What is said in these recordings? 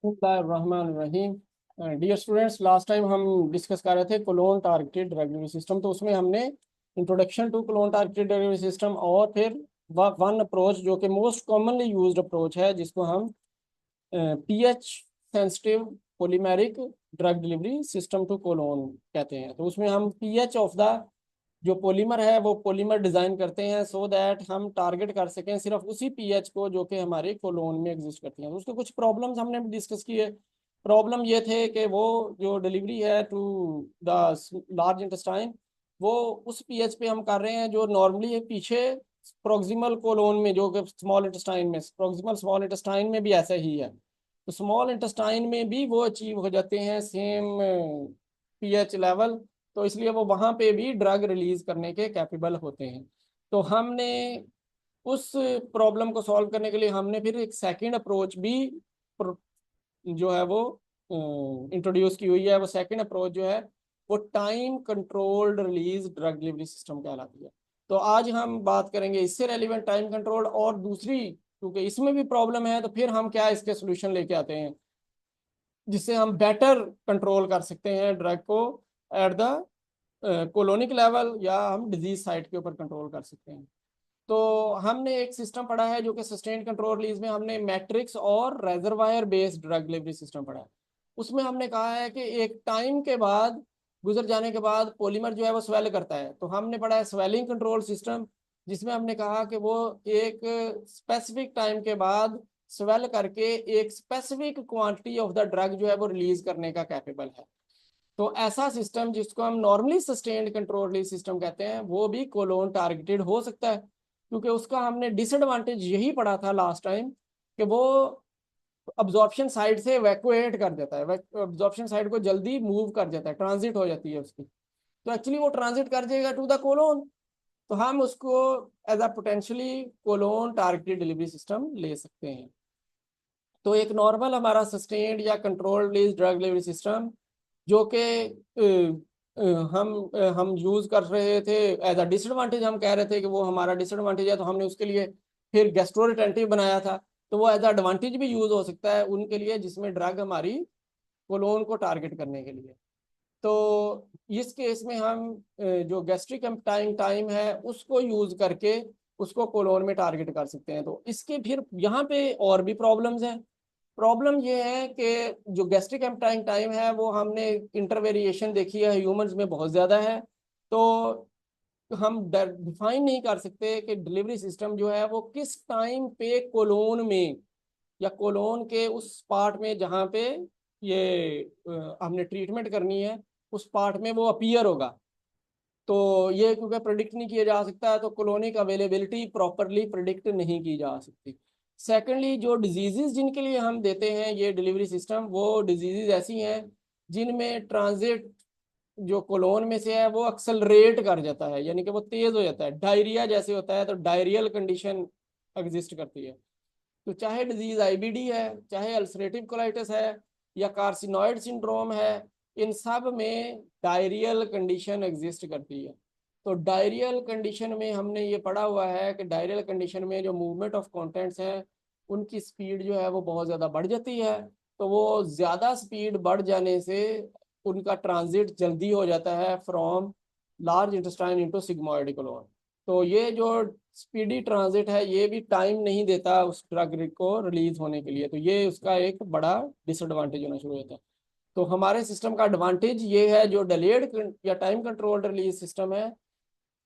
बिस्मिल्लाहिर्रहमानिर्रहीम। Dear students, last time हम discuss कर रहे थे colon targeted drug delivery system. तो उसमें हमने introduction to colon targeted drug delivery system और फिर वन अप्रोच जो कि मोस्ट कॉमनली यूज्ड अप्रोच है, जिसको हम pH sensitive polymeric drug delivery system to colon कहते हैं। तो उसमें हम पीएच ऑफ द जो पॉलीमर है वो पॉलीमर डिजाइन करते हैं सो दैट हम टारगेट कर सकें सिर्फ उसी पीएच को जो कि हमारे कोलोन में एग्जिस्ट करती हैं। तो उसके कुछ प्रॉब्लम्स हमने डिस्कस किए। प्रॉब्लम ये थे कि वो जो डिलीवरी है टू द लार्ज इंटेस्टाइन, वो उस पीएच पे हम कर रहे हैं जो नॉर्मली पीछे प्रोक्सिमल कोलोन में, जो कि स्मॉल इंटेस्टाइन में, प्रोक्सिमल स्मॉल इंटेस्टाइन में भी ऐसा ही है। तो स्मॉल इंटेस्टाइन में भी वो अचीव हो जाते हैं सेम पीएच लेवल। तो इसलिए वो वहां पे भी ड्रग रिलीज करने के कैपेबल होते हैं। तो हमने उस प्रॉब्लम को सॉल्व करने के लिए हमने फिर एक सेकंड अप्रोच भी जो है वो इंट्रोड्यूस की हुई है। वो सेकंड अप्रोच जो है वो time controlled release drug delivery system कहलाती है। तो आज हम बात करेंगे इससे रेलिवेंट टाइम कंट्रोल और दूसरी, क्योंकि इसमें भी प्रॉब्लम है तो फिर हम क्या इसके सोल्यूशन लेके आते हैं जिससे हम बेटर कंट्रोल कर सकते हैं ड्रग को एट द कोलोनिक लेवल, या हम डिजीज साइट के ऊपर कंट्रोल कर सकते हैं। तो हमने एक सिस्टम पढ़ा है जो कि सस्टेन कंट्रोल रिलीज में हमने मैट्रिक्स और reservoir based drug delivery system पढ़ा है। उसमें हमने कहा है कि एक टाइम के बाद, गुजर जाने के बाद पॉलीमर जो है वो स्वेल करता है। तो हमने पढ़ा है स्वेलिंग कंट्रोल सिस्टम, जिसमें हमने कहा कि वो एक स्पेसिफिक टाइम के बाद स्वेल करके एक specific quantity of the drug जो है वो रिलीज करने का कैपेबल है। तो ऐसा सिस्टम जिसको हम नॉर्मली सस्टेन्ड कंट्रोल सिस्टम कहते हैं, वो भी कोलोन टारगेटेड हो सकता है, क्योंकि उसका हमने डिसएडवांटेज यही पढ़ा था लास्ट टाइम कि वो अब्जॉर्प्शन साइड से इवैक्यूएट कर देता है, अब्जॉर्प्शन साइड को जल्दी मूव कर देता है, ट्रांजिट हो जाती है उसकी। तो एक्चुअली वो ट्रांजिट कर जाएगा टू द कोलोन। तो हम उसको as a potentially colon targeted delivery system ले सकते हैं। तो एक नॉर्मल हमारा सस्टेन्ड या controlled release drug delivery system जो कि हम यूज कर रहे थे एज अ डिसएडवांटेज, हम कह रहे थे कि वो हमारा डिसएडवांटेज है, तो हमने उसके लिए फिर गैस्ट्रोरिटेंटिव बनाया था। तो वो एज अ एडवांटेज भी यूज हो सकता है उनके लिए जिसमें ड्रग हमारी कोलोन को टारगेट करने के लिए। तो इस केस में हम जो गैस्ट्रिक एम्पटाइम टाइम है उसको यूज करके उसको कोलोन में टारगेट कर सकते हैं। तो इसके फिर यहाँ पे और भी प्रॉब्लम्स हैं। प्रॉब्लम ये है कि जो गैस्ट्रिक एम्पटाइम टाइम है वो हमने इंटरवेरिएशन देखी है ह्यूमंस में बहुत ज़्यादा है। तो हम डिफाइन नहीं कर सकते कि डिलीवरी सिस्टम जो है वो किस टाइम पे कोलोन में या कोलोन के उस पार्ट में जहाँ पे ये हमने ट्रीटमेंट करनी है उस पार्ट में वो अपीयर होगा। तो ये क्योंकि प्रिडिक्ट नहीं किया जा सकता है, तो कोलोनिक अवेलेबिलिटी प्रॉपरली प्रिडिक्ट नहीं की जा सकती। सेकेंडली, जो डिजीजेज जिनके लिए हम देते हैं ये डिलीवरी सिस्टम, वो डिजीजेज ऐसी हैं जिनमें ट्रांजिट जो कोलोन में से है वो एक्सेलरेट कर जाता है, यानी कि वो तेज हो जाता है, डायरिया जैसे होता है, तो डायरियल कंडीशन एग्जिस्ट करती है। तो चाहे डिजीज आईबीडी है, चाहे अल्सरेटिव कोलाइटिस है, या कार्सिनॉइड सिंड्रोम है, इन सब में डायरियल कंडीशन एग्जिस्ट करती है। तो डायरियल कंडीशन में हमने ये पढ़ा हुआ है कि डायरियल कंडीशन में जो मूवमेंट ऑफ कंटेंट्स हैं उनकी स्पीड जो है वो बहुत ज़्यादा बढ़ जाती है। तो वो ज़्यादा स्पीड बढ़ जाने से उनका ट्रांजिट जल्दी हो जाता है from large intestine into sigmoid colon. तो ये जो स्पीडी ट्रांजिट है ये भी टाइम नहीं देता उस ड्रग को रिलीज होने के लिए। तो ये उसका एक बड़ा डिसएडवांटेज होना शुरू होता है। तो हमारे सिस्टम का एडवांटेज ये है, जो डिलेड या टाइम कंट्रोल्ड रिलीज सिस्टम है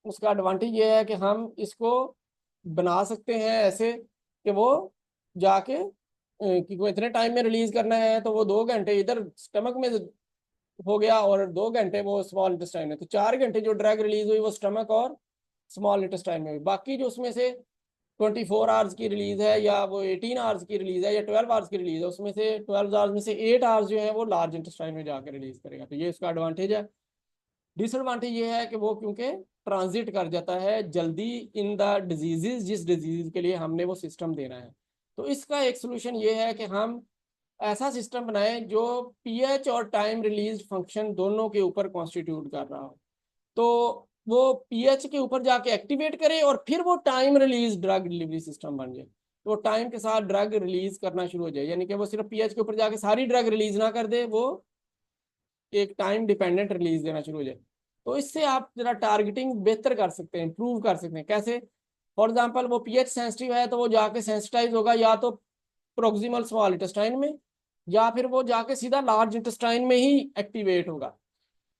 उसका एडवांटेज ये है कि हम इसको बना सकते हैं ऐसे कि वो जाके कि को इतने टाइम में रिलीज करना है तो वो 2 घंटे इधर स्टमक में हो गया और 2 घंटे वो स्मॉल इंटेस्टाइन में, तो 4 घंटे जो ड्रग रिलीज हुई वो स्टमक और स्मॉल इंटेस्टाइन में हुई। बाकी जो उसमें से 24 आवर्स की रिलीज है या वो 18 आवर्स की रिलीज है या 12 आवर्स की रिलीज है, उसमें से 12 आवर्स में से 8 आवर्स जो है वो लार्ज इंटेस्टाइन में जाकर रिलीज करेगा। तो ये इसका एडवांटेज है। डिसएडवांटेज ये है कि वो क्योंकि ट्रांजिट कर जाता है जल्दी इन द डिजीजेज जिस डिजीज के लिए हमने वो सिस्टम देना है। तो इसका एक सोल्यूशन ये है कि हम ऐसा सिस्टम बनाएं जो पीएच और टाइम रिलीज फंक्शन दोनों के ऊपर कॉन्स्टिट्यूट कर रहा हो। तो वो पीएच के ऊपर जाके एक्टिवेट करे और फिर वो time release drug delivery system बन जाए। तो वो टाइम के साथ ड्रग रिलीज करना शुरू हो जाए, यानी कि वो सिर्फ पीएच के ऊपर जाके सारी ड्रग रिलीज ना कर दे, वो एक टाइम डिपेंडेंट रिलीज देना शुरू हो जाए। तो इससे आप जरा टारगेटिंग बेहतर कर सकते हैं, इंप्रूव कर सकते हैं। कैसे? फॉर एग्जांपल वो पीएच सेंसिटिव है तो वो जाके सेंसिटाइज होगा या तो प्रोक्सिमल स्मॉल इंटेस्टाइन में, या फिर वो जाके सीधा लार्ज इंटेस्टाइन में ही एक्टिवेट होगा।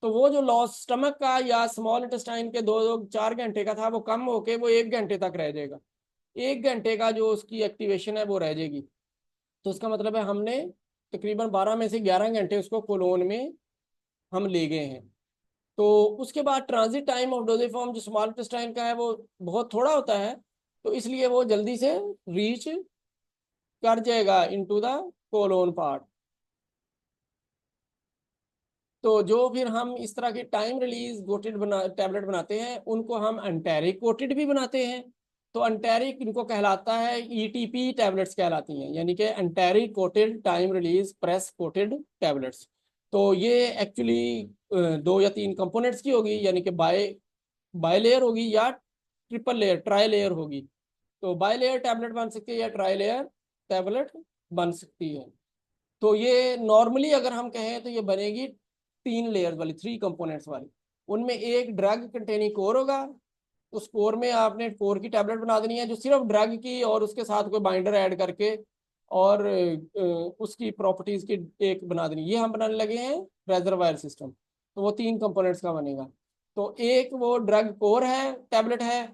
तो वो जो लॉस स्टमक का या स्मॉल इंटेस्टाइन के 2-4 घंटे का था, वो कम होके वो 1 घंटे तक रह जाएगा। 1 घंटे का जो उसकी एक्टिवेशन है वो रह जाएगी। तो उसका मतलब है हमने तकरीबन 12 में से 11 घंटे उसको कोलोन में हम ले गए हैं। तो उसके बाद ट्रांजिट टाइम ऑफ डोजेफॉर्म जो स्मॉल इंटेस्टाइन का है वो बहुत थोड़ा होता है, तो इसलिए वो जल्दी से रीच कर जाएगा इनटू द कोलोन पार्ट। तो जो फिर हम इस तरह के टाइम रिलीज कोटेड टैबलेट बनाते हैं, उनको हम एंटेरिक कोटेड भी बनाते हैं। तो एंटेरिक इनको कहलाता है, ईटीपी टैबलेट्स कहलाती हैं, यानी कि enteric coated time release press coated tablets. तो ये एक्चुअली 2 या 3 कंपोनेंट्स की होगी, यानी कि बाय लेयर होगी या ट्रिपल लेयर ट्राई लेयर होगी। तो बाय लेयर टैबलेट बन सकती है या ट्राई लेयर टैबलेट बन सकती है। तो ये नॉर्मली अगर हम कहें तो ये बनेगी 3 लेयर्स वाली, 3 कंपोनेंट्स वाली। उनमें एक ड्रग कंटेनिंग कोर होगा, उस कोर में आपने कोर की टैबलेट बना देनी है जो सिर्फ ड्रग की और उसके साथ कोई बाइंडर ऐड करके और उसकी प्रॉपर्टीज की एक बना देनी। ये हम बनाने लगे हैं रेजरवायर सिस्टम। तो वो 3 कंपोनेंट्स का बनेगा। तो एक वो ड्रग कोर है, टैबलेट है,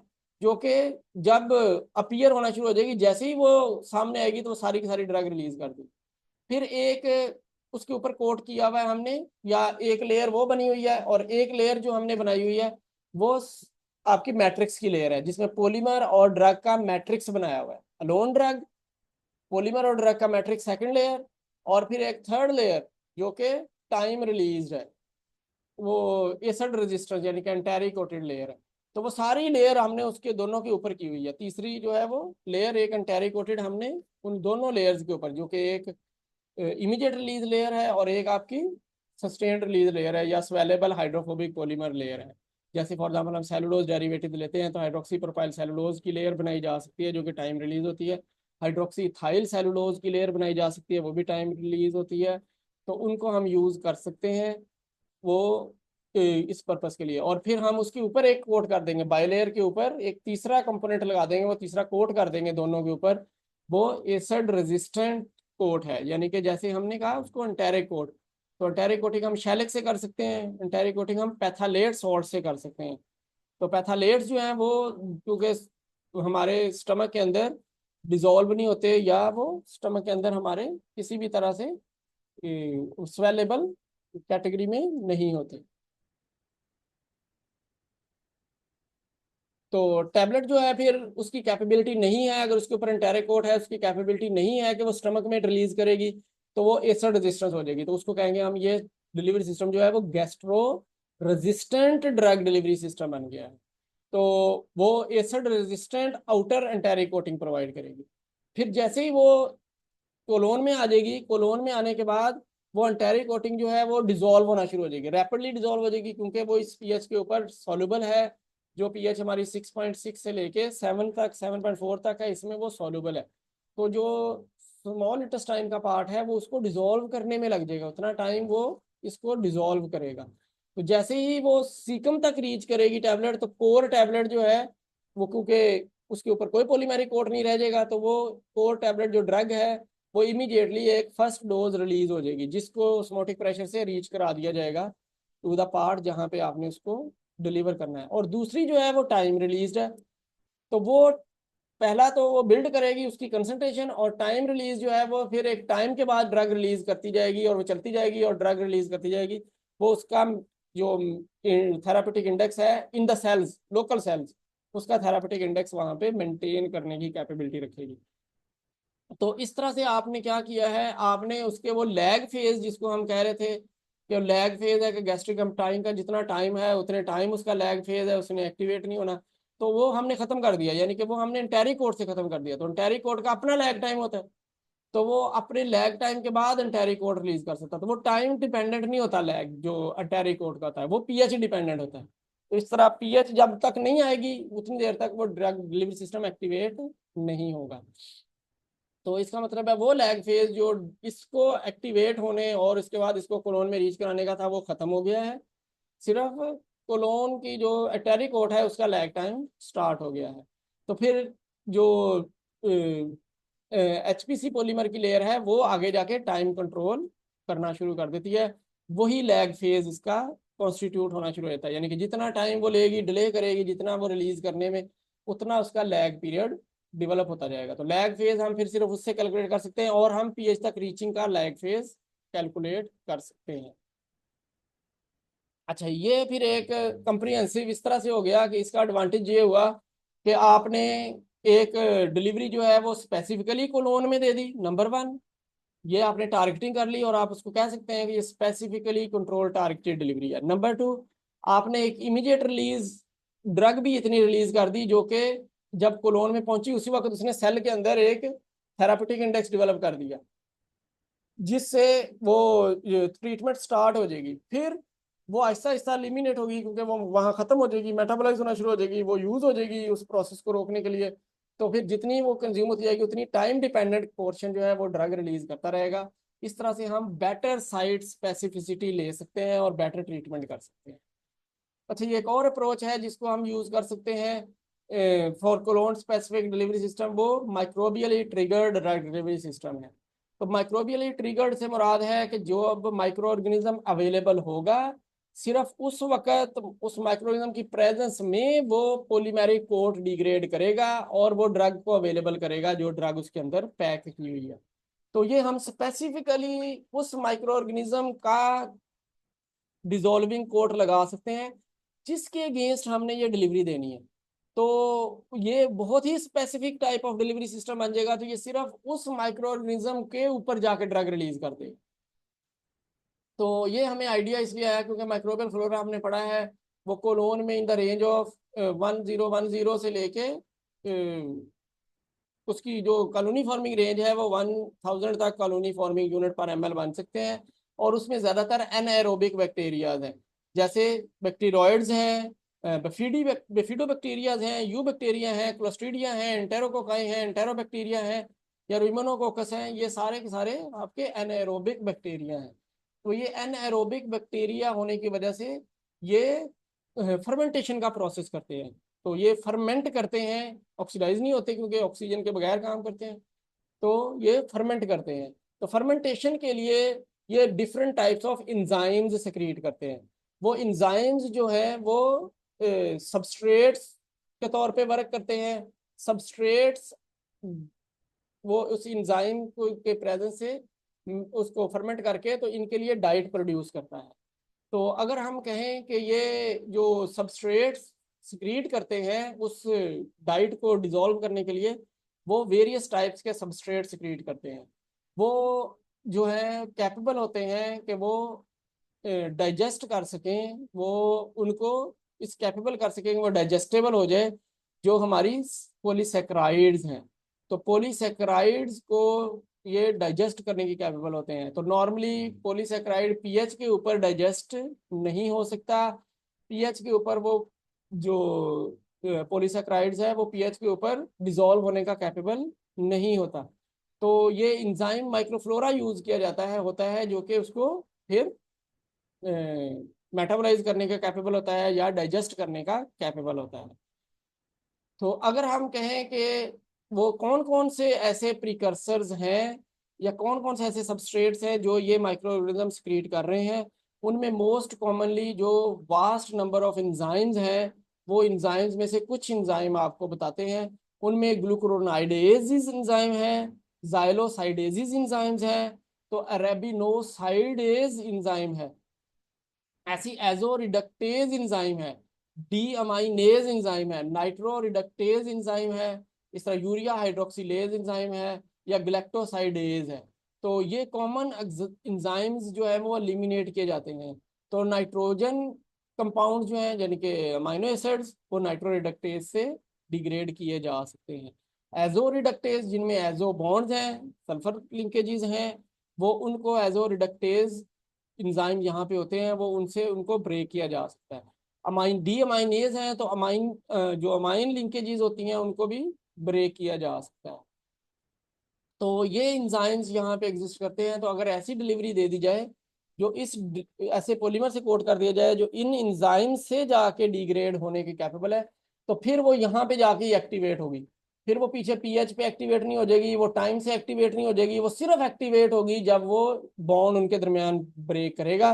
जो कि जब अपीयर होना शुरू हो जाएगी, जैसे ही वो सामने आएगी तो वो सारी की सारी ड्रग रिलीज कर देगी। फिर एक उसके ऊपर कोट किया हुआ है हमने, या एक लेयर वो बनी हुई है, और एक लेयर जो हमने बनाई हुई है वो आपकी मैट्रिक्स की लेयर है, जिसमें पॉलीमर और ड्रग का मैट्रिक्स बनाया हुआ है। अलोन ड्रग, पॉलीमर और ड्रग का मैट्रिक्स सेकंड लेयर, और फिर एक थर्ड लेयर जो कि टाइम रिलीज है, वो एसिड रेजिस्टेंस यानी कि एंटारी कोटेड लेयर है। तो वो सारी लेयर हमने उसके दोनों के ऊपर की हुई है। तीसरी जो है वो लेयर एक एंटारी कोटेड हमने उन दोनों लेयर्स के ऊपर, जो कि एक इमीडिएट रिलीज लेयर है और एक आपकी सस्टेन्ड रिलीज लेयर है, या स्वेलेबल हाइड्रोफोबिक पॉलीमर लेयर है। जैसे फॉर एग्जांपल हम सेलुलोज डेरिवेटिव लेते हैं तो हाइड्रोक्सी प्रोपाइल सेलुलोज की लेयर बनाई जा सकती है जो कि टाइम रिलीज होती है। हाइड्रोक्सी इथाइल सेलुलोज की लेयर बनाई जा सकती है, वो भी टाइम रिलीज होती है। तो उनको हम यूज कर सकते हैं वो इस पर्पस के लिए। और फिर हम उसके ऊपर एक कोट कर देंगे, बाइलेयर के ऊपर एक तीसरा कंपोनेंट लगा देंगे, वो तीसरा कोट कर देंगे दोनों के ऊपर। वो एसिड रेजिस्टेंट कोट है, यानी कि जैसे हमने कहा उसको एंटेरिक कोट। तो एंटेरिक कोटिंग हम शेलिक से कर सकते हैं, एंटेरिक कोटिंग हम पैथालेट सॉल्ट से कर सकते हैं। तो पैथालेट्स जो हैं वो क्योंकि हमारे स्टमक के अंदर डिजोल्व नहीं होते, या वो स्टमक के अंदर हमारे किसी भी तरह से स्वेलेबल कैटेगरी में नहीं होते। तो टैबलेट जो है फिर उसकी कैपेबिलिटी नहीं है, अगर उसके ऊपर एंटेरिकोट है उसकी कैपेबिलिटी नहीं है कि वो स्टमक में रिलीज करेगी, तो वो एसिड रेजिस्टेंस हो जाएगी। तो उसको कहेंगे हम, ये डिलीवरी सिस्टम जो है वो gastro resistant drug delivery system बन गया है। तो वो acid resistant outer enteric coating provide करेगी। फिर जैसे ही वो कोलोन में आ जाएगी, कोलोन में आने के बाद वो एंटेरिक कोटिंग जो है वो डिजोल्व होना शुरू हो जाएगी, रैपिडली डिजोल्व हो जाएगी, क्योंकि वो इस पीएच के ऊपर सॉल्युबल है। जो पीएच हमारी 6.6 से लेके 7 तक, 7.4 तक है, इसमें वो सॉल्युबल है। तो जो स्मॉल इंटेस्टाइन का पार्ट है वो उसको डिजोल्व करने में लग जाएगा, उतना टाइम वो इसको डिजोल्व करेगा। तो जैसे ही वो सीकम तक रीच करेगी टैबलेट, तो कोर टैबलेट जो है वो, क्योंकि उसके ऊपर कोई पॉलीमेरिक कोट नहीं रह जाएगा, तो वो कोर टैबलेट जो ड्रग है वो इमीडिएटली एक फर्स्ट डोज रिलीज हो जाएगी, जिसको ऑस्मोटिक प्रेशर से रीच करा दिया जाएगा टू द पार्ट जहाँ पे आपने उसको डिलीवर करना है। और दूसरी जो है वो टाइम रिलीज है। तो वो पहला तो वो बिल्ड करेगी उसकी कंसंट्रेशन, और टाइम रिलीज जो है वो फिर एक टाइम के बाद ड्रग रिलीज करती जाएगी, और वो चलती जाएगी और ड्रग रिलीज करती जाएगी। वो उसका जो थेरापेटिक इंडेक्स है in the cells, local cells, उसका थेरापेटिक इंडेक्स वहां पे मेंटेन करने की कैपेबिलिटी रखेगी। तो इस तरह से आपने क्या किया है, आपने उसके वो लैग फेज जिसको हम कह रहे थे कि लैग फेज है कि गैस्ट्रिक टाइम का जितना टाइम है उतने टाइम उसका लैग फेज है, उसने एक्टिवेट नहीं होना, तो वो हमने खत्म कर दिया, यानी कि वो हमने एंटेरिक कोड से खत्म कर दिया। तो एंटेरिक कोड का अपना लैग टाइम होता है, तो वो अपने लैग टाइम के बाद एंटेरिक कोड रिलीज कर सकता है। तो वो टाइम डिपेंडेंट नहीं होता, लैग जो एंटेरिक कोड का होता है वो पीएच डिपेंडेंट होता है। तो इस तरह पीएच जब तक नहीं आएगी उतनी देर तक वो ड्रग डिलीवरी सिस्टम एक्टिवेट नहीं होगा। तो इसका मतलब है वो लैग फेज जो इसको एक्टिवेट होने और इसके बाद इसको कोलोन में रीच कराने का था वो खत्म हो गया है। सिर्फ कोलोन की जो एटेरिक कोट है उसका लैग टाइम स्टार्ट हो गया है। तो फिर जो एचपीसी पॉलीमर की लेयर है वो आगे जाके टाइम कंट्रोल करना शुरू कर देती है। वही लैग फेज इसका कॉन्स्टिट्यूट होना शुरू होता है, यानी कि जितना टाइम वो लेगी, डिले करेगी जितना वो रिलीज करने में, उतना उसका लैग पीरियड डेवलप होता जाएगा। तो लैग फेज हम फिर सिर्फ उससे कैलकुलेट कर सकते हैं और हम पीएच तक रीचिंग का लैग फेज कैलकुलेट कर सकते हैं। अच्छा, ये फिर एक कंप्रिहेंसिव इस तरह से हो गया कि इसका एडवांटेज ये हुआ कि आपने एक डिलीवरी जो है वो स्पेसिफिकली कोलोन में दे दी, नंबर वन। ये आपने टारगेटिंग कर ली और आप उसको कह सकते हैं कि ये स्पेसिफिकली कंट्रोल टारगेटेड डिलीवरी है। नंबर टू, आपने एक इमीडिएट रिलीज ड्रग भी इतनी रिलीज कर दी जो कि जब कोलोन में पहुंची उसी वक्त उसने सेल के अंदर एक थेरापेटिक इंडेक्स डेवलप कर दिया, जिससे वो ट्रीटमेंट स्टार्ट हो जाएगी। फिर वो आहिस्ता आहिस्ता एलिमिनेट होगी क्योंकि वो वहाँ खत्म हो जाएगी, मेटाबोलाइज होना शुरू हो जाएगी, वो यूज हो जाएगी उस प्रोसेस को रोकने के लिए। तो फिर जितनी वो कंज्यूम होती जाएगी उतनी टाइम डिपेंडेंट पोर्शन जो है वो ड्रग रिलीज करता रहेगा। इस तरह से हम बेटर साइट स्पेसिफिसिटी ले सकते हैं और बेटर ट्रीटमेंट कर सकते हैं। अच्छा, ये एक और अप्रोच है जिसको हम यूज कर सकते हैं for colon specific delivery system, वो microbially triggered drug delivery system है। तो माइक्रोबियली ट्रिगर्ड से मुराद है कि जो अब माइक्रो ऑर्गेनिज्म अवेलेबल होगा, सिर्फ उस वक्त उस माइक्रो ऑर्गेनिज्म की प्रेजेंस में वो पोलीमेरिक कोट डिग्रेड करेगा और वो ड्रग को अवेलेबल करेगा जो ड्रग उसके अंदर पैक की हुई है। तो ये हम स्पेसिफिकली उस माइक्रो ऑर्गेनिज्म का डिजोल्विंग कोट लगा सकते हैं जिसके अगेंस्ट हमने ये डिलीवरी देनी है। तो ये बहुत ही specific type of delivery system बन जाएगा। तो ये सिर्फ उस माइक्रो ऑर्गेनिज्म के ऊपर जाके ड्रग रिलीज कर देगा। तो ये हमें आइडिया इसलिए आया क्योंकि माइक्रोबियल फ्लोरा हमने पढ़ा है वो कोलोन में इन द रेंज ऑफ 1010 से लेके उसकी जो कॉलोनी फॉर्मिंग रेंज है वो 1000 तक कॉलोनी फॉर्मिंग यूनिट पर एमएल बन सकते हैं। और उसमें ज़्यादातर एनएरोबिक बैक्टीरियाज हैं, जैसे बैक्टीरियोइड्स हैं, बेफिडो बैक्टीरियाज हैं, यू बैक्टीरिया हैं, क्लोस्ट्रीडिया हैं, एंटेरोकोकाई हैं, एंटेरोबैक्टीरिया हैं या रुइमोनोकोकस हैं। ये सारे के सारे आपके एनएरोबिक बैक्टीरिया हैं। तो ये एनएरोबिक बैक्टीरिया होने की वजह से ये फर्मेंटेशन का प्रोसेस करते हैं। तो ये फर्मेंट करते हैं, ऑक्सीडाइज नहीं होते क्योंकि ऑक्सीजन के बगैर काम करते हैं। तो ये फर्मेंट करते हैं। तो फर्मेंटेशन के लिए ये different types of enzymes secrete करते हैं। वो इंजाइम्स जो है वो सबस्ट्रेट्स के तौर पे वर्क करते हैं। सबस्ट्रेट्स वो उस इंजाइम को के प्रेजेंस से उसको फर्मेंट करके तो इनके लिए डाइट प्रोड्यूस करता है। तो अगर हम कहें कि ये जो सबस्ट्रेट्स सिक्रीट करते हैं उस डाइट को डिसॉल्व करने के लिए, वो वेरियस टाइप्स के सबस्ट्रेट सिक्रीट करते हैं। वो जो है कैपेबल होते हैं कि वो डाइजेस्ट कर सकें, वो उनको इस कैपेबल कर सकें कि वो डाइजेस्टेबल हो जाए, जो हमारी पॉलीसेक्राइड्स हैं। तो पॉलीसेक्राइड्स को ये डाइजेस्ट करने की कैपेबल होते हैं। तो नॉर्मली पॉलीसेक्राइड पीएच के ऊपर डाइजेस्ट नहीं हो सकता। पीएच के ऊपर वो जो पॉलीसेक्राइड्स है वो पीएच के ऊपर डिसॉल्व होने का कैपेबल नहीं होता। तो ये इंजाइम माइक्रोफ्लोरा यूज किया जाता है होता है जो कि उसको फिर मेटाबोलाइज करने का कैपेबल होता है या डाइजेस्ट करने का कैपेबल होता है। तो अगर हम कहें कि वो कौन कौन से ऐसे प्रिकर्सर्स हैं या कौन कौन से ऐसे सबस्ट्रेट्स हैं जो ये माइक्रो ऑर्गेनिजम्स क्रिएट कर रहे हैं, उनमें मोस्ट कॉमनली जो वास्ट नंबर ऑफ इंजाइम्स हैं, वो इंजाइम्स में से कुछ इंजाइम आपको बताते हैं। उनमें ग्लूकुरोनाइडेज इंजाइम है, जाइलोसाइडेज इंजाइम्स हैं, तो अरेबिनोसाइडेज इंजाइम है, ऐसी एजो रिडक्टेज इंजाइम है, डी अमाइनेज इंजाइम है, नाइट्रो रिडक्टेज इंजाइम है, इस तरह यूरिया हाइड्रोक्सिलेज इंजाइम है या ग्लैक्टोसाइडेज है। तो ये कॉमन इंजाइम्स जो है वो एलिमिनेट किए जाते हैं। तो नाइट्रोजन कंपाउंड जो हैं यानी कि अमाइनो एसिड्स वो नाइट्रो रिडक्टेज से डिग्रेड किए जा सकते हैं। एजो रिडक्टेज जिनमें एजो बॉन्ड्स हैं, सल्फर लिंकेजेस हैं, वो उनको एजो रिडक्टेज इंजाइम यहाँ पे होते हैं, वो उनसे उनको ब्रेक किया जा सकता है। अमाइन डी अमाइनेज हैं तो अमाइन जो अमाइन लिंकेजेस होती हैं उनको भी ब्रेक किया जा सकता है। तो ये इंजाइम्स यहाँ पे एग्जिस्ट करते हैं। तो अगर ऐसी डिलीवरी दे दी जाए जो ऐसे पॉलीमर से कोट कर दिया जाए जो इन इंजाइम से जाके डिग्रेड होने के कैपेबल है, तो फिर वो यहाँ पे जाके एक्टिवेट होगी। फिर वो पीछे पीएच पे एक्टिवेट नहीं हो जाएगी, वो टाइम से एक्टिवेट नहीं हो जाएगी, वो सिर्फ एक्टिवेट होगी जब वो बॉन्ड उनके दरमियान ब्रेक करेगा।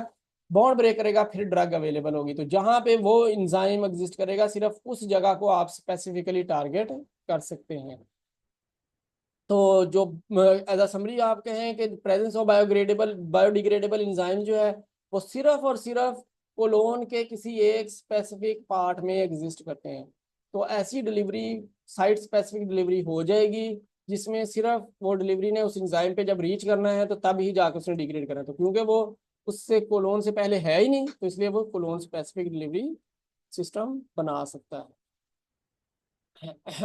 बॉन्ड ब्रेक करेगा फिर ड्रग अवेलेबल होगी। तो जहाँ पे वो इंजाइम एग्जिस्ट करेगा सिर्फ उस जगह को आप स्पेसिफिकली टारगेट कर सकते हैं। तो जो एज अ समरी आप कहें कि प्रेजेंस ऑफ बायोडिग्रेडेबल इंजाइम जो है वो सिर्फ और सिर्फ कोलोन के किसी एक स्पेसिफिक पार्ट में एग्जिस्ट करते हैं। तो ऐसी डिलीवरी साइट स्पेसिफिक डिलीवरी हो जाएगी जिसमें सिर्फ वो डिलीवरी ने उस इंजाइम पे जब रीच करना है तो तब ही जाकर उसने डिग्रेड करना है। तो क्योंकि वो उससे कोलोन से पहले है ही नहीं, तो इसलिए वो कोलोन स्पेसिफिक डिलीवरी सिस्टम बना सकता है।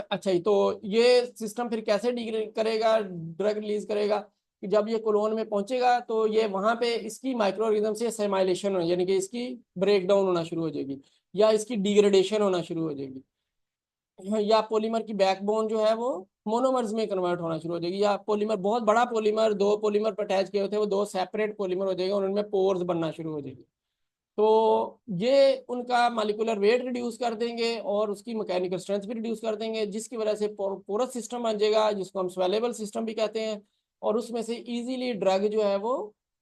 अच्छा, तो ये सिस्टम फिर कैसे डिग्रेड करेगा, ड्रग रिलीज करेगा कि जब ये कोलोन में पहुंचेगा तो ये वहां पे इसकी माइक्रो ऑर्गेनिज्म से सेमाइलेशन हो, यानी कि इसकी ब्रेक डाउन होना शुरू हो जाएगी या इसकी डिग्रेडेशन होना शुरू हो जाएगी, या पॉलीमर की बैकबोन जो है वो मोनोमर्स में कन्वर्ट होना शुरू हो जाएगी, या पॉलीमर बहुत बड़ा पॉलीमर दो पॉलीमर पर अटैच किए होते हैं वो दो सेपरेट पॉलीमर हो जाएगा और उनमें पोर्स बनना शुरू हो जाएगी। तो ये उनका मालिकुलर वेट रिड्यूस कर देंगे और उसकी मैकेनिकल स्ट्रेंथ भी रिड्यूस कर देंगे, जिसकी वजह से पोरस सिस्टम बन जाएगा जिसको हम स्वेलेबल सिस्टम भी कहते हैं, और उसमें से इजीली ड्रग जो है वो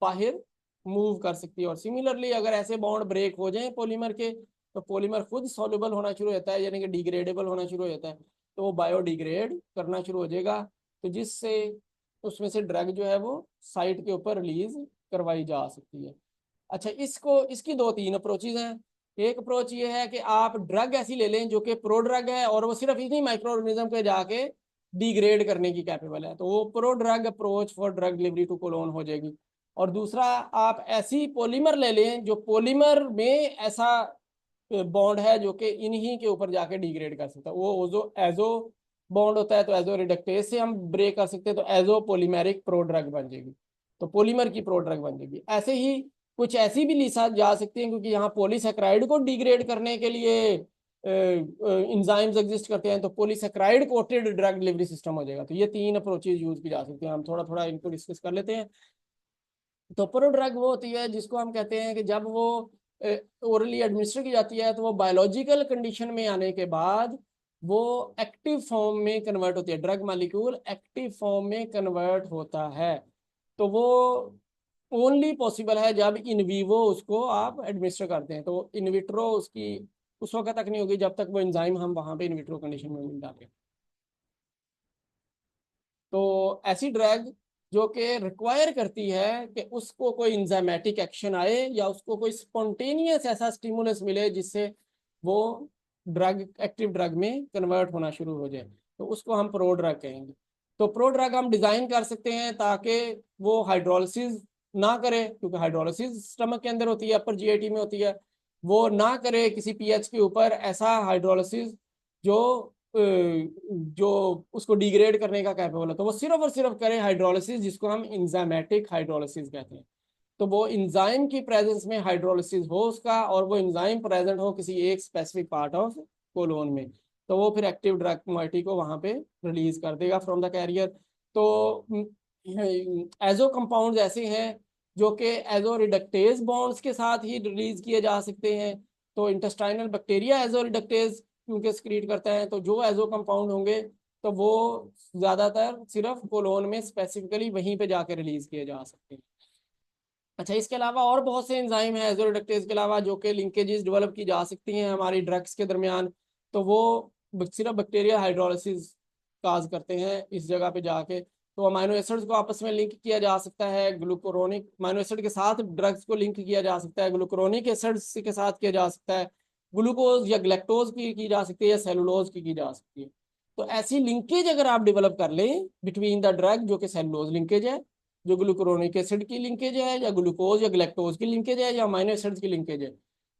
बाहर मूव कर सकती है। और सिमिलरली अगर ऐसे बॉन्ड ब्रेक हो जाएं पॉलीमर के, तो पॉलीमर खुद सॉल्युबल होना शुरू होता है, यानी कि डिग्रेडेबल होना शुरू हो जाता है, तो वो बायोडिग्रेड करना शुरू हो जाएगा, तो जिससे उसमें से ड्रग जो है वो साइट के ऊपर रिलीज करवाई जा सकती है। अच्छा, इसकी दो तीन अप्रोचेज हैं। एक अप्रोच ये है कि आप ड्रग ऐसी ले लें जो कि प्रो ड्रग है और वो सिर्फ इन्हीं माइक्रो ऑर्गेनिज्म पे जाके डिग्रेड करने की कैपेबल है, तो वो prodrug approach for drug delivery to colon हो जाएगी। और दूसरा, आप ऐसी पॉलीमर ले लें जो पॉलीमर में ऐसा बॉन्ड है जो कि इन्हीं के ऊपर जाके डिग्रेड कर सकता है। वो ओजो एजो बॉन्ड होता है, तो एजो रिडक्टेज से हम ब्रेक कर सकते हैं, तो एजो पॉलीमेरिक प्रो ड्रग बन जाएगी, तो पॉलीमर की प्रो ड्रग बन जाएगी। ऐसे ही कुछ ऐसी भी लीसा जा सकती हैं क्योंकि यहाँ पॉलीसेक्राइड को डिग्रेड करने के लिए इंजाइम्स एग्जिस्ट करते हैं, तो polysaccharide coated drug delivery system हो जाएगा। तो ये तीन अप्रोचेज यूज की जा सकती हैं, हम थोड़ा थोड़ा इनको डिस्कस कर लेते हैं। तो प्रो ड्रग वो होती है जिसको हम कहते हैं कि जब वो ओरली एडमिनिस्टर की जाती है तो वो बायोलॉजिकल कंडीशन में आने के बाद वो एक्टिव फॉर्म में कन्वर्ट होती है, ड्रग मालिक्यूल एक्टिव फॉर्म में कन्वर्ट होता है। तो वो ओनली पॉसिबल है जब इन वीवो उसको आप एडमिनिस्टर करते हैं, तो इन विट्रो उसकी उस वक्त तक नहीं होगी जब तक वो एंजाइम हम वहां पे इन विट्रो कंडीशन में मिल जाते हैं। तो ऐसी ड्रग जो कि रिक्वायर करती है कि उसको कोई इंजाइमेटिक एक्शन आए या उसको कोई स्पॉन्टेनियस ऐसा स्टिमुलस मिले जिससे वो ड्रग एक्टिव ड्रग में कन्वर्ट होना शुरू हो जाए, तो उसको हम प्रो ड्रग कहेंगे। तो प्रो ड्रग हम डिजाइन कर सकते हैं ताकि वो हाइड्रोलिसिस ना करे, क्योंकि हाइड्रोलिसिस स्टमक के अंदर होती है, अपर जीआईटी में होती है, वो ना करे किसी पीएच के ऊपर ऐसा हाइड्रोलिसिस जो जो उसको डिग्रेड करने का कैपेबल है, तो वो सिर्फ और सिर्फ करे हाइड्रोलिसिस, जिसको हम इंजाइमेटिक हाइड्रोलिसिस कहते हैं। तो वो इंजाइम की प्रेजेंस में हाइड्रोलिसिस हो उसका, और वो इंजाइम प्रेजेंट हो किसी एक स्पेसिफिक पार्ट ऑफ कोलोन में, तो वो फिर एक्टिव ड्रग मोइटी को वहां पे रिलीज कर देगा फ्रॉम द कैरियर। तो एजो कंपाउंड्स ऐसे हैं जो कि एजो रिडक्टेज बॉन्ड्स के साथ ही रिलीज किए जा सकते हैं। तो इंटेस्टाइनल बैक्टीरिया एजो रिडक्टेज क्योंकि स्क्रीट करता है, तो जो एजो कंपाउंड होंगे तो वो ज्यादातर सिर्फ कोलोन में स्पेसिफिकली वहीं पे जाके रिलीज किए जा सकते हैं। अच्छा, इसके अलावा और बहुत से एंजाइम हैं एजो रिडक्टेज के अलावा जो कि लिंकेजेस डेवलप की जा सकती हैं हमारी ड्रग्स के दरमियान, तो वो सिर्फ बैक्टीरिया हाइड्रोलिसिस काज करते हैं इस जगह पे जाके। तो अमाइनो एसिड्स को आपस में लिंक किया जा सकता है, ग्लूकोरोनिक अमाइनो एसिड के साथ ड्रग्स को लिंक किया जा सकता है, ग्लूकोरोनिक एसिड्स के साथ किया जा सकता है, ग्लूकोज या ग्लैक्टोज की जा सकती है, या सेलुलोज की जा सकती है। तो ऐसी लिंकेज अगर आप डेवलप कर लें बिटवीन द ड्रग, जो कि सेलुलोज लिंकेज है, जो ग्लूकोरोनिक एसिड की लिंकेज है, या ग्लूकोज या ग्लैक्टोज की लिंकेज है, या अमाइनो एसिड्स की लिंकेज है,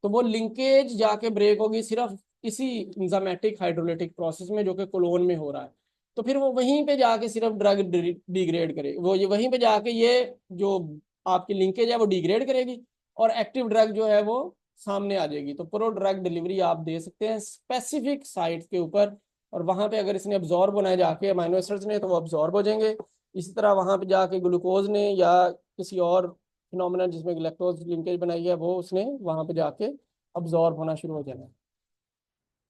तो वो लिंकेज जाके ब्रेक होगी सिर्फ इसी इंजामेटिक हाइड्रोलिटिक प्रोसेस में जो कि कोलोन में हो रहा है। तो फिर वो वहीं पे जाके सिर्फ ड्रग डिग्रेड करेगी, वो ये वहीं पे जाके ये जो आपकी लिंकेज है वो डिग्रेड करेगी और एक्टिव ड्रग जो है वो सामने आ जाएगी। तो प्रो ड्रग डिलीवरी आप दे सकते हैं स्पेसिफिक साइट के ऊपर, और वहां पे अगर इसने अब्जॉर्ब होना है जाके अमाइनो एसिड्स ने, तो वो अब्जॉर्ब हो जाएंगे, इसी तरह वहां पे जाके ग्लूकोज ने या किसी और फिनोमेना जिसमें लैक्टोज लिंकेज बनाई है वो उसने वहां पे जाके अब्जॉर्ब होना शुरू हो जाना है।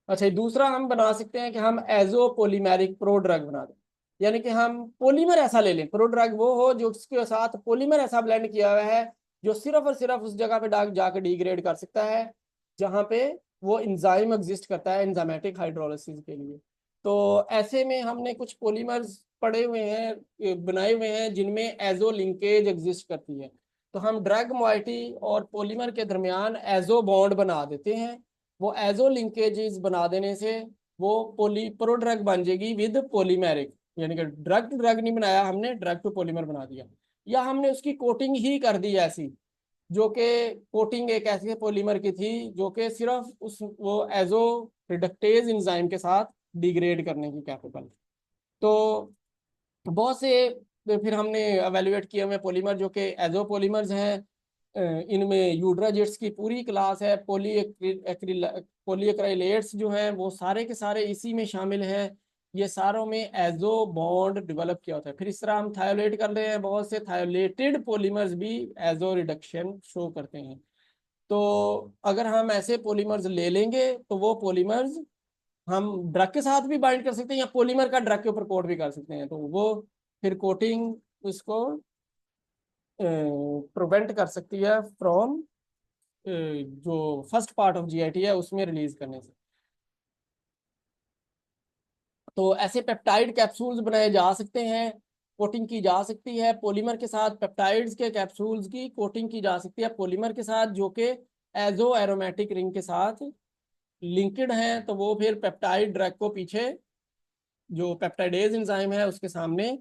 अच्छा, दूसरा हम बना सकते हैं कि हम एजो पोलीमेरिक प्रोड्रग बना दें, यानी कि हम पॉलीमर ऐसा ले लें, प्रोड्रग वो हो जो उसके साथ पॉलीमर ऐसा ब्लेंड किया हुआ है जो सिर्फ और सिर्फ उस जगह पे जाके डिग्रेड कर सकता है जहाँ पे वो इंजाइम एग्जिस्ट करता है एंजाइमेटिक हाइड्रोलिसिस के लिए। तो ऐसे में हमने कुछ पॉलीमर्स पड़े हुए हैं, बनाए हुए हैं जिनमें एजो लिंकेज एग्जिस्ट करती है। तो हम ड्रग मोइटी और पॉलीमर के दरमियान एजो बॉन्ड बना देते हैं। वो एजो लिंकेजेस बना देने से वो प्रोड्रग बन जाएगी विद पॉलीमेरिक, यानी कि ड्रग टू ड्रग नहीं बनाया हमने, ड्रग टू पॉलीमर बना दिया, या हमने उसकी कोटिंग ही कर दी ऐसी, जो कि कोटिंग एक ऐसी पॉलीमर की थी जो कि सिर्फ उस वो एजो रिडक्टेज एंजाइम के साथ डिग्रेड करने की कैपेबल। तो बहुत से फिर हमने एवेल्युएट किए हुए पॉलीमर जो कि एजो पॉलीमर्स हैं। इनमें यूड्राजिट्स की पूरी क्लास है, पॉलीएक्राइलेट्स जो हैं वो सारे के सारे इसी में शामिल हैं। ये सारों में एजो बॉन्ड डेवलप किया होता है। फिर इस तरह हम थायोलेट कर रहे हैं, बहुत से थायोलेटेड पॉलीमर्स भी एजो रिडक्शन शो करते हैं। तो अगर हम ऐसे पॉलीमर्स ले लेंगे तो वो पॉलीमर्स हम ड्रग के साथ भी बाइंड कर सकते हैं या पॉलीमर का ड्रग के ऊपर कोट भी कर सकते हैं, तो वो फिर कोटिंग उसको प्रिवेंट कर सकती है फ्रॉम जो फर्स्ट पार्ट ऑफ जीआईटी है उसमें रिलीज करने से। तो ऐसे पेप्टाइड कैप्सूल्स बनाए जा सकते हैं, कोटिंग की जा सकती है पॉलीमर के साथ, पेप्टाइड्स के कैप्सूल्स की कोटिंग की जा सकती है पॉलीमर के साथ जो कि एजो एरोमेटिक रिंग के साथ लिंक्ड हैं। तो वो फिर पेप्टाइड ड्रग को पीछे जो पेप्टाइडेज एंजाइम है उसके सामने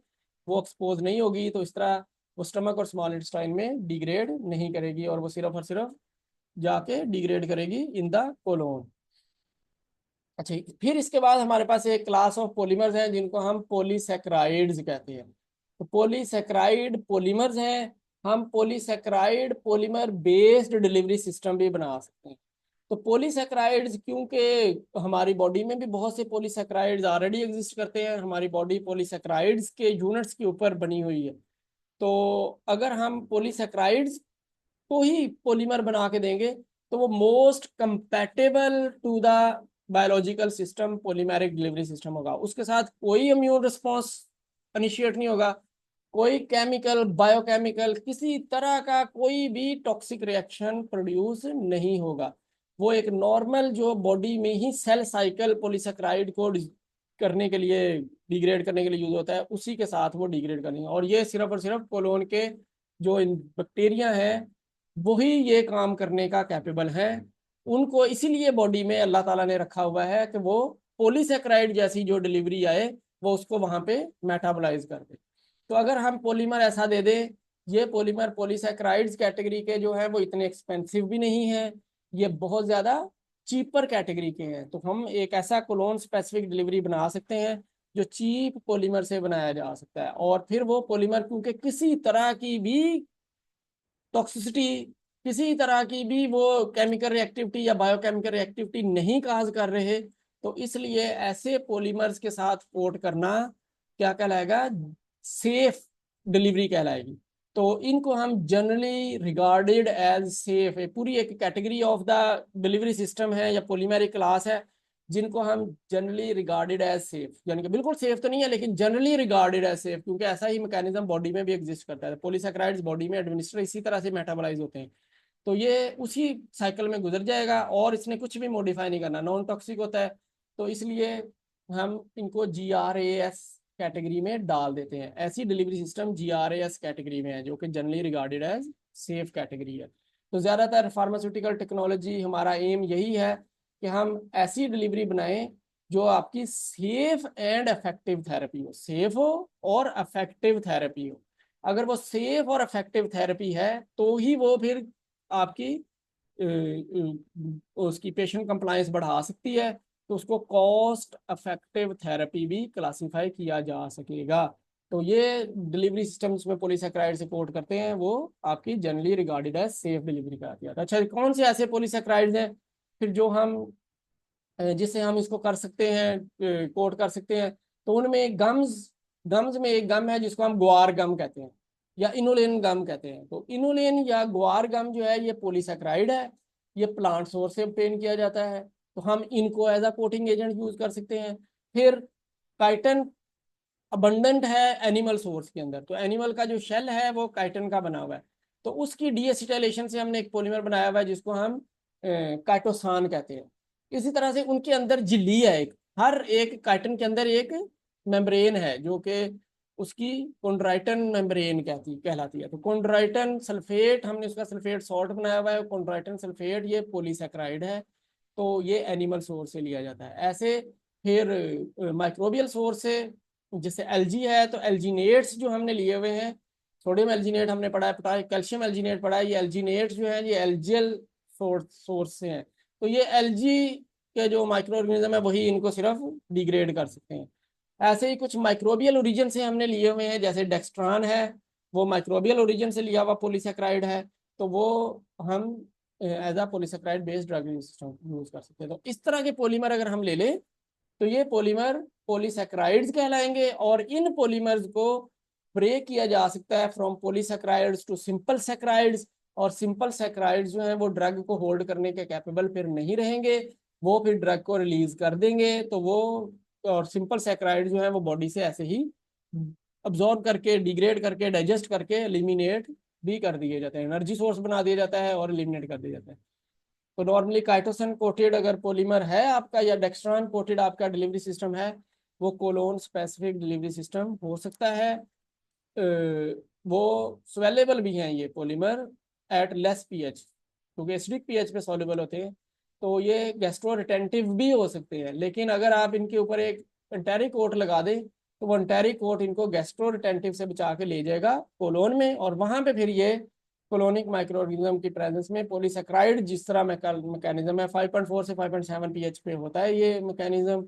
वो एक्सपोज नहीं होगी, तो इस तरह वो स्टमक और स्मॉल इंटेस्टाइन में डिग्रेड नहीं करेगी और वो सिर्फ और सिर्फ जाके डिग्रेड करेगी इन द कोलोन। अच्छा, फिर इसके बाद हमारे पास एक क्लास ऑफ पॉलीमर्स हैं जिनको हम पॉलीसैकराइड्स कहते हैं। तो पॉलीसैकराइड पॉलीमर्स हैं, हम polysaccharide polymer based delivery system भी बना सकते हैं। तो पॉलीसैकराइड्स, क्योंकि हमारी बॉडी में भी बहुत से पॉलीसैकराइड्स ऑलरेडी एग्जिस्ट करते हैं, हमारी बॉडी पॉलीसैकराइड्स के यूनिट्स के ऊपर बनी हुई है। तो अगर हम पॉलीसैकराइड्स को ही पॉलीमर बना के देंगे तो वो most compatible to the biological system polymeric delivery system होगा। उसके साथ कोई इम्यून रिस्पॉन्स इनिशिएट नहीं होगा, कोई केमिकल बायोकेमिकल किसी तरह का कोई भी टॉक्सिक रिएक्शन प्रोड्यूस नहीं होगा। वो एक नॉर्मल जो बॉडी में ही सेल साइकिल पॉलीसेक्राइड को करने के लिए, डिग्रेड करने के लिए यूज होता है, उसी के साथ वो डिग्रेड करेंगे। और ये सिर्फ और सिर्फ कोलोन के जो बैक्टीरिया हैं वही ये काम करने का कैपेबल है। उनको इसीलिए बॉडी में अल्लाह ताला ने रखा हुआ है कि वो पॉलीसेक्राइड जैसी जो डिलीवरी आए वो उसको वहां पे मेटाबोलाइज कर दे। तो अगर हम पॉलीमर ऐसा दे दें, ये पॉलीमर पॉलीसेक्राइड्स कैटेगरी के जो है वो इतने एक्सपेंसिव भी नहीं है, ये बहुत ज़्यादा चीपर कैटेगरी के हैं। तो हम एक ऐसा कोलोन स्पेसिफिक डिलीवरी बना सकते हैं जो चीप पॉलीमर से बनाया जा सकता है। और फिर वो पॉलीमर क्योंकि किसी तरह की भी टॉक्सिसिटी, किसी तरह की भी वो केमिकल रिएक्टिविटी या बायोकेमिकल रिएक्टिविटी नहीं काज कर रहे, तो इसलिए ऐसे पॉलीमर्स के साथ कोट करना क्या कहलाएगा, सेफ डिलीवरी कहलाएगी। तो इनको हम जनरली रिगार्डेड एज सेफ, पूरी एक category of the delivery system है या पॉलीमेरिक क्लास है जिनको हम जनरली रिगार्डेड एज सेफ, यानी कि बिल्कुल सेफ तो नहीं है लेकिन जनरली रिगार्डेड एज सेफ, क्योंकि ऐसा ही मैकेनिज्म बॉडी में भी एग्जिस्ट करता है। पॉलीसैकराइड्स बॉडी में एडमिनिस्टर इसी तरह से मेटाबोलाइज होते हैं, तो ये उसी साइकिल में गुजर जाएगा और इसने कुछ भी मॉडिफाई नहीं करना, नॉन टॉक्सिक होता है। तो इसलिए हम इनको GRAS कैटेगरी में डाल देते हैं। ऐसी डिलीवरी सिस्टम GRAS कैटेगरी में है जो कि generally regarded as safe category है। तो ज़्यादातर फार्मास्यूटिकल टेक्नोलॉजी हमारा एम यही है कि हम ऐसी डिलीवरी बनाएं जो आपकी सेफ एंड इफेक्टिव थेरेपी हो, सेफ हो और इफेक्टिव थेरेपी हो। अगर वो सेफ और इफेक्टिव थेरेपी है तो ही वो फिर आपकी उसकी पेशेंट कंप्लायंस बढ़ा सकती है, तो उसको कॉस्ट इफेक्टिव थेरेपी भी क्लासिफाई किया जा सकेगा। तो ये डिलीवरी सिस्टम्स में पॉलीसैकराइड से कोट करते हैं वो आपकी generally regarded as safe delivery कराती है। अच्छा, कौन से ऐसे पॉलीसैकराइड्स हैं फिर जो हम जिससे हम इसको कर सकते हैं, कोट कर सकते हैं? तो उनमें गम्स गम्स में एक गम है जिसको हम ग्वार गम कहते हैं या इनोलिन गम कहते हैं। तो इनोलिन या ग्वार गम जो है ये पॉलीसैकेराइड है, ये प्लांट सोर्स से ऑब्टेन किया जाता है, तो हम इनको as a coating agent use कर सकते हैं। फिर काइटन अबंडेंट है एनिमल सोर्स के अंदर, तो एनिमल का जो शेल है वो काइटन का बना हुआ है, तो उसकी डीएसिटाइलेशन से हमने एक पॉलीमर बनाया हुआ है जिसको हम काइटोसान कहते हैं। इसी तरह से उनके अंदर झिल्ली है एक, हर एक काइटन के अंदर एक मेम्ब्रेन है जो कि उसकी कॉन्ड्राइटन मेम्ब्रेन कहलाती है। तो कॉन्ड्राइटन सल्फेट, हमने उसका सल्फेट सॉल्ट बनाया हुआ है, कॉन्ड्राइटन सल्फेट ये पॉलीसैकेराइड है, तो ये एनिमल सोर्स से लिया जाता है। ऐसे फिर माइक्रोबियल सोर्स से जैसे एलजी है, तो एल्जीनेट्स जो हमने लिए हुए हैं, सोडियम एल्जीनेट हमने पढ़ा है, कैल्शियम एल्जीनेट पढ़ा है, ये एल्जीनेट्स जो है ये एल्जियल सोर्स से हैं। तो ये एलजी के जो माइक्रो ऑर्गेनिज्म है वही इनको सिर्फ डिग्रेड कर सकते हैं। ऐसे ही कुछ माइक्रोबियल ओरिजिन से हमने लिए हुए हैं, जैसे डेक्स्ट्रान है, वो माइक्रोबियल ओरिजिन से लिया हुआ पॉलीसैकेराइड है, तो वो हम as a polysaccharide based drug system use कर सकते हैं। तो इस तरह के पॉलीमर अगर हम ले लें तो ये पॉलीमर पॉलीसैकेराइड्स कहलाएंगे, और इन पॉलीमर्स को ब्रेक किया जा सकता है फ्रॉम पॉलीसैकेराइड्स टू सिंपल सैकेराइड्स, और सिंपल सैकेराइड्स जो है वो ड्रग को होल्ड करने के कैपेबल फिर नहीं रहेंगे, वो फिर ड्रग को रिलीज कर देंगे, तो वो और सिंपल सैकेराइड जो है वो बॉडी से ऐसे ही अब्जॉर्ब करके डिग्रेड करके डाइजेस्ट करके एलिमिनेट भी कर दिए जाते हैं, एनर्जी सोर्स बना दिया जाता है और एलिमिनेट कर दिया जाता है। तो नॉर्मली काइटोसन कोटेड अगर पॉलीमर है आपका या डेक्स्ट्रॉन कोटेड आपका डिलीवरी सिस्टम है, वो कोलोन स्पेसिफिक डिलीवरी सिस्टम हो सकता है। वो स्वेलेबल भी हैं ये पॉलीमर एट लेस पीएच, क्योंकि एसिडिक पीएच पे सॉल्युबल होते हैं, तो ये गैस्ट्रो रिटेंटिव भी हो सकते हैं। लेकिन अगर आप इनके ऊपर एक एंटेरिक कोट लगा दें तो वो एंटेरिक कोट इनको गैस्ट्रो रिटेंटिव से बचा के ले जाएगा कोलोन में, और वहां पे फिर ये कोलोनिक माइक्रो ऑर्गेनिज्म की प्रेजेंस में पॉलीसैकेराइड जिस तरह मैकेनिज्म है 5.4 से 5.7 पीएच पे होता है ये मैकेनिज्म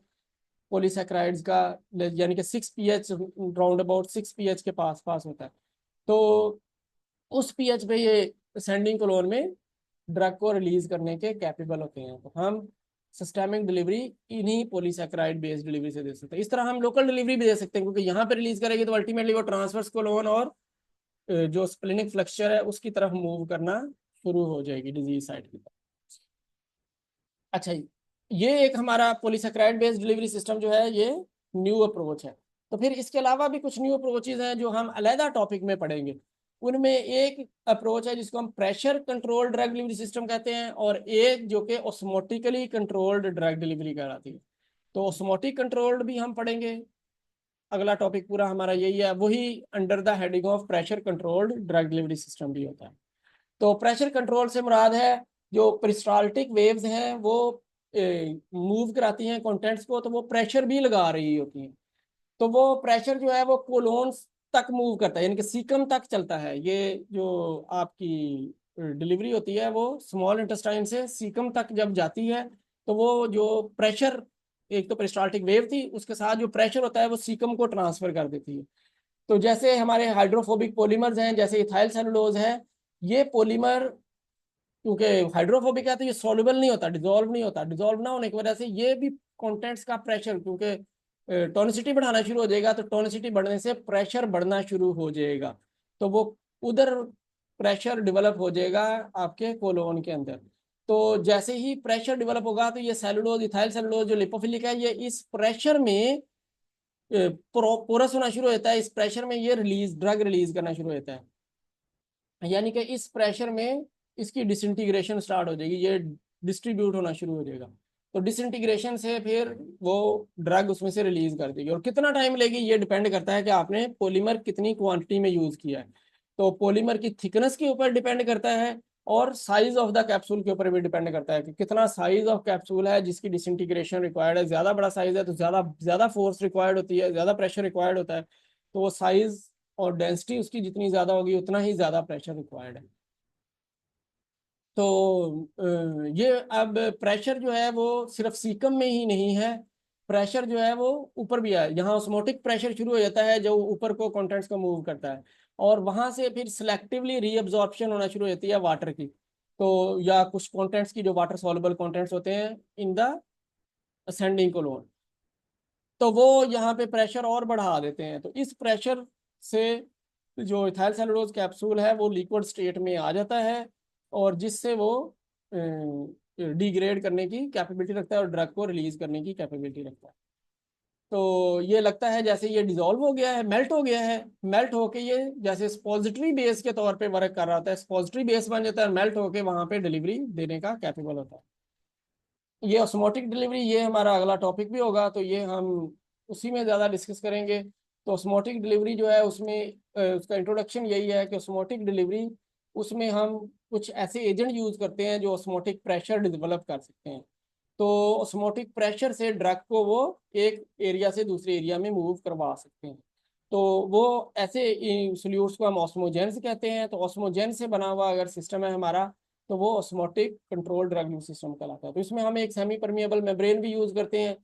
पॉलीसैकेराइड्स का, यानी कि 6 पीएच, राउंड अबाउट 6 पीएच के पास पास होता है। तो उस पीएच पे ये असेंडिंग कोलोन में ड्रग को रिलीज करने के कैपेबल होते हैं, तो हम सिस्टेमिक डिलीवरी इन्हीं पॉलीसैकेराइड बेस्ड डिलीवरी से दे सकते हैं। इस तरह हम लोकल डिलीवरी भी दे सकते हैं, क्योंकि यहाँ पे रिलीज करेगी तो अल्टीमेटली वो ट्रांसवर्स कोलोन और जो स्प्लेनिक फ्लेक्चर है उसकी तरफ मूव करना शुरू हो जाएगी डिजीज साइड की तरफ। अच्छा, ये एक हमारा पॉलीसैकेराइड बेस्ड डिलीवरी सिस्टम जो है ये न्यू अप्रोच है। तो फिर इसके अलावा भी कुछ न्यू अप्रोचेज हैं जो हम अलहदा टॉपिक में पढ़ेंगे। उनमें एक अप्रोच है जिसको हम pressure control drug delivery system कहते हैं, और एक जो कि ऑस्मोटिकली कंट्रोल्ड ड्रग डिलीवरी कहलाती है। तो ऑस्मोटिक कंट्रोल्ड भी हम पढ़ेंगे, अगला टॉपिक पूरा हमारा यही है, वही under the heading of pressure controlled drug delivery system भी होता है। तो प्रेशर कंट्रोल से मुराद है जो पेरिस्टाल्टिक वेव्स हैं वो मूव कराती हैं कंटेंट्स को, तो वो प्रेशर भी लगा रही होती हैं, तो वो प्रेशर जो है वो कोलोन्स तक मूव करता है, यानी कि सीकम तक चलता है। ये जो आपकी डिलीवरी होती है वो स्मॉल इंटेस्टाइन से सीकम तक जब जाती है, तो वो जो प्रेशर, एक तो पेरिस्टाल्टिक वेव थी उसके साथ जो प्रेशर होता है वो सीकम को ट्रांसफर कर देती है। तो जैसे हमारे हाइड्रोफोबिक पॉलीमर्स हैं, जैसे इथाइल सेलुलोज है, ये पॉलीमर क्योंकि हाइड्रोफोबिक है तो ये सॉल्युबल नहीं होता, डिजोल्व नहीं होता, डिजोल्व ना होने की वजह से ये भी कंटेंट्स का प्रेशर, क्योंकि टोनिसिटी बढ़ाना शुरू हो जाएगा, तो टोनिसिटी बढ़ने से प्रेशर बढ़ना शुरू हो जाएगा, तो वो उधर प्रेशर डेवलप हो जाएगा आपके कोलोन के अंदर। तो जैसे ही प्रेशर डेवलप होगा तो ये सेलुलोज, इथाइल सेलुलोज जो लिपोफिलिक है, ये इस प्रेशर में पोरस होना शुरू होता है, इस प्रेशर में ये ड्रग रिलीज करना शुरू होता है, यानी कि इस प्रेशर में इसकी डिसइंटीग्रेशन स्टार्ट हो जाएगी, ये डिस्ट्रीब्यूट होना शुरू हो जाएगा। तो डिसइंटीग्रेशन से फिर वो ड्रग उसमें से रिलीज कर देगी, और कितना टाइम लेगी ये डिपेंड करता है कि आपने पॉलीमर कितनी क्वांटिटी में यूज किया है। तो पॉलीमर की थिकनेस के ऊपर डिपेंड करता है, और साइज ऑफ द कैप्सूल के ऊपर भी डिपेंड करता है कि कितना साइज ऑफ कैप्सूल है जिसकी डिसइंटीग्रेशन रिक्वायर्ड है। ज्यादा बड़ा साइज है तो ज्यादा ज्यादा फोर्स रिक्वायर्ड होती है, ज्यादा प्रेशर रिक्वायर्ड होता है, तो वो साइज और डेंसिटी उसकी जितनी ज्यादा होगी उतना ही ज्यादा प्रेशर रिक्वायर्ड है। तो ये अब प्रेशर जो है वो सिर्फ सीकम में ही नहीं है, प्रेशर जो है वो ऊपर भी है। यहाँ ऑस्मोटिक प्रेशर शुरू हो जाता है जो ऊपर को कंटेंट्स को मूव करता है, और वहां से फिर सिलेक्टिवली रीअब्जॉर्प्शन होना शुरू हो जाती है वाटर की, तो या कुछ कंटेंट्स की जो वाटर सॉल्युबल कंटेंट्स होते हैं इन द असेंडिंग कोलोन। तो वो यहाँ पे प्रेशर और बढ़ा देते हैं। तो इस प्रेशर से जो इथाइल सेलुलोज कैप्सूल है वो लिक्विड स्टेट में आ जाता है, और जिससे वो डिग्रेड करने की कैपेबिलिटी रखता है और ड्रग को रिलीज करने की कैपेबिलिटी रखता है। तो ये लगता है जैसे ये डिजोल्व हो गया है, मेल्ट हो गया है। मेल्ट होके ये जैसे स्पॉजिटरी बेस के तौर पे वर्क कर रहा होता है, स्पॉजिटरी बेस बन जाता है, मेल्ट होके वहां पे डिलीवरी देने का कैपेबल होता है। ये ऑस्मोटिक डिलीवरी, ये हमारा अगला टॉपिक भी होगा, तो ये हम उसी में ज़्यादा डिस्कस करेंगे। तो ऑस्मोटिक डिलीवरी जो है उसमें उसका इंट्रोडक्शन यही है कि ऑस्मोटिक डिलीवरी, उसमें हम कुछ ऐसे एजेंट यूज़ करते हैं जो ऑस्मोटिक प्रेशर डेवलप कर सकते हैं। तो ऑस्मोटिक प्रेशर से ड्रग को वो एक एरिया से दूसरे एरिया में मूव करवा सकते हैं। तो वो ऐसे सोल्यूट्स को हम ऑस्मोजेंस कहते हैं। तो ऑस्मोजेन से बना हुआ अगर सिस्टम है हमारा, तो वो ऑस्मोटिक कंट्रोल ड्रग सिस्टम कहलाता है। तो इसमें हम एक सेमी परमिएबल मेम्ब्रेन भी यूज करते हैं।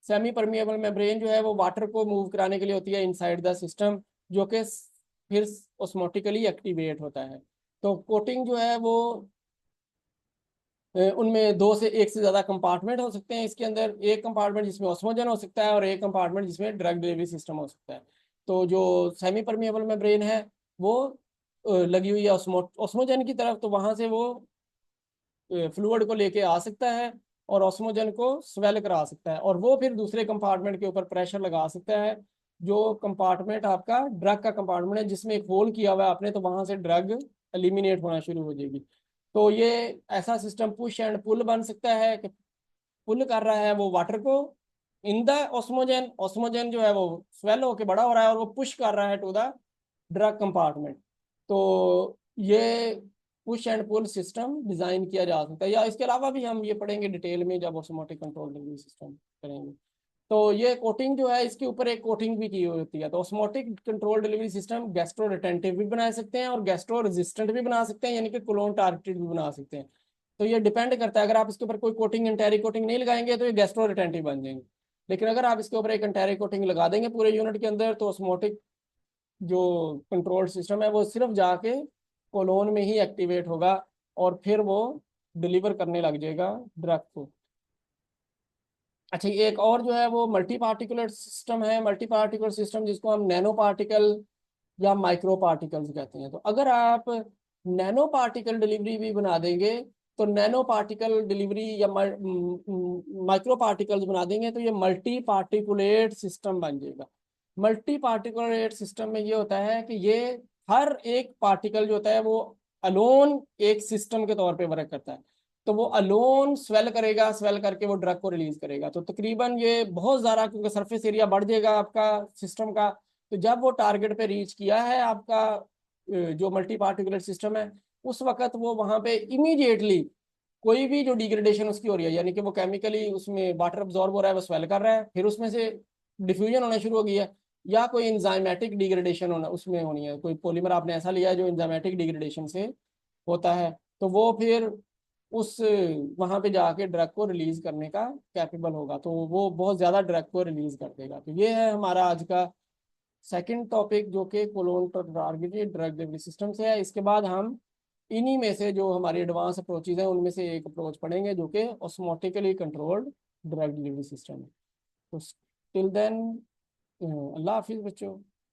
सेमी परमिएबल मेम्ब्रेन जो है वो वाटर को मूव कराने के लिए होती है इनसाइड द सिस्टम, जो कि फिर ऑस्मोटिकली एक्टिवेट होता है। तो कोटिंग जो है वो उनमें दो से एक से ज्यादा कंपार्टमेंट हो सकते हैं इसके अंदर। एक कंपार्टमेंट जिसमें ऑस्मोजन हो सकता है और एक कंपार्टमेंट जिसमें ड्रग डिलीवरी सिस्टम हो सकता है। तो जो सेमी परमिएबल मेम्ब्रेन है वो लगी हुई है ऑस्मोजन की तरफ, तो वहां से वो फ्लूइड को लेके आ सकता है और ऑस्मोजन को स्वेल करा सकता है, और वो फिर दूसरे कंपार्टमेंट के ऊपर प्रेशर लगा सकता है। जो कंपार्टमेंट आपका ड्रग का कंपार्टमेंट है जिसमें एक होल किया हुआ है आपने, तो वहां से ड्रग एलिमिनेट होना शुरू हो जाएगी। तो ये ऐसा सिस्टम पुश एंड पुल बन सकता है कि पुल कर रहा है वो वाटर को इन द ऑस्मोजन, ऑस्मोजन जो है वो स्वेल होके बड़ा हो रहा है और वो पुश कर रहा है टू द ड्रग कंपार्टमेंट। तो ये push and pull system design किया जा सकता है, या इसके अलावा भी हम ये पढ़ेंगे डिटेल में जब ऑस्मोटिक कंट्रोल डिलीवरी सिस्टम करेंगे। तो ये कोटिंग जो है इसके ऊपर एक कोटिंग भी की हुई होती है। तो osmotic control delivery system gastro retentive भी बना सकते हैं और गैस्ट्रो रेजिस्टेंट भी बना सकते हैं, यानी कि कोलोन टारगेटेड भी बना सकते हैं। तो ये डिपेंड करता है, अगर आप इसके ऊपर कोई कोटिंग एंटेरी कोटिंग नहीं लगाएंगे तो ये गैस्ट्रो रिटेंटिव बन जाएंगे। लेकिन अगर आप इसके ऊपर एक एंटेरी कोटिंग लगा देंगे पूरे यूनिट के अंदर, तो ऑस्मोटिक जो कंट्रोल सिस्टम है वो सिर्फ जाके कोलोन में ही एक्टिवेट होगा और फिर वो डिलीवर करने लग जाएगा ड्रग को। अच्छा, ये एक और जो है वो मल्टी पार्टिकुलर सिस्टम है। मल्टी पार्टिकुलर सिस्टम जिसको हम नैनो पार्टिकल या माइक्रो पार्टिकल्स कहते हैं। तो अगर आप नैनो पार्टिकल डिलीवरी भी बना देंगे, तो नैनो पार्टिकल डिलीवरी या माइक्रो पार्टिकल्स बना देंगे, तो ये मल्टी पार्टिकुलेट सिस्टम बन जाएगा। मल्टी पार्टिकुलेट सिस्टम में ये होता है कि ये हर एक पार्टिकल जो होता है वो अलोन एक सिस्टम के तौर पे वर्क करता है। तो वो अलोन स्वेल करेगा, स्वेल करके वो ड्रग को रिलीज करेगा। तो तकरीबन ये बहुत ज़्यादा, क्योंकि सरफेस एरिया बढ़ जाएगा आपका सिस्टम का, तो जब वो टारगेट पे रीच किया है आपका जो मल्टी पार्टिकुलर सिस्टम है, उस वक्त वो वहां पे इमीडिएटली कोई भी जो डिग्रेडेशन उसकी हो रही है, यानी कि वो केमिकली उसमें वाटर अब्जॉर्ब हो रहा है, वो स्वेल कर रहा है, फिर उसमें से डिफ्यूजन होना शुरू हो गई है, या कोई इंजाइमेटिक डिग्रेडेशन होना उसमें होनी है, कोई पॉलीमर आपने ऐसा लिया है जो इंजाइमेटिक डिग्रेडेशन से होता है, तो वो फिर उस वहां पे जाके ड्रग को रिलीज करने का कैपेबल होगा। तो वो बहुत ज्यादा ड्रग को रिलीज कर देगा। तो ये है हमारा आज का सेकंड टॉपिक, जो कि colon targeted drug delivery system से है। इसके बाद हम इन्हीं में से जो हमारी एडवांस अप्रोचेज हैं उनमें से एक अप्रोच पढ़ेंगे जो कि osmotically controlled drug delivery system है। तो टिल देन, अल्लाह हाफिज बच्चों।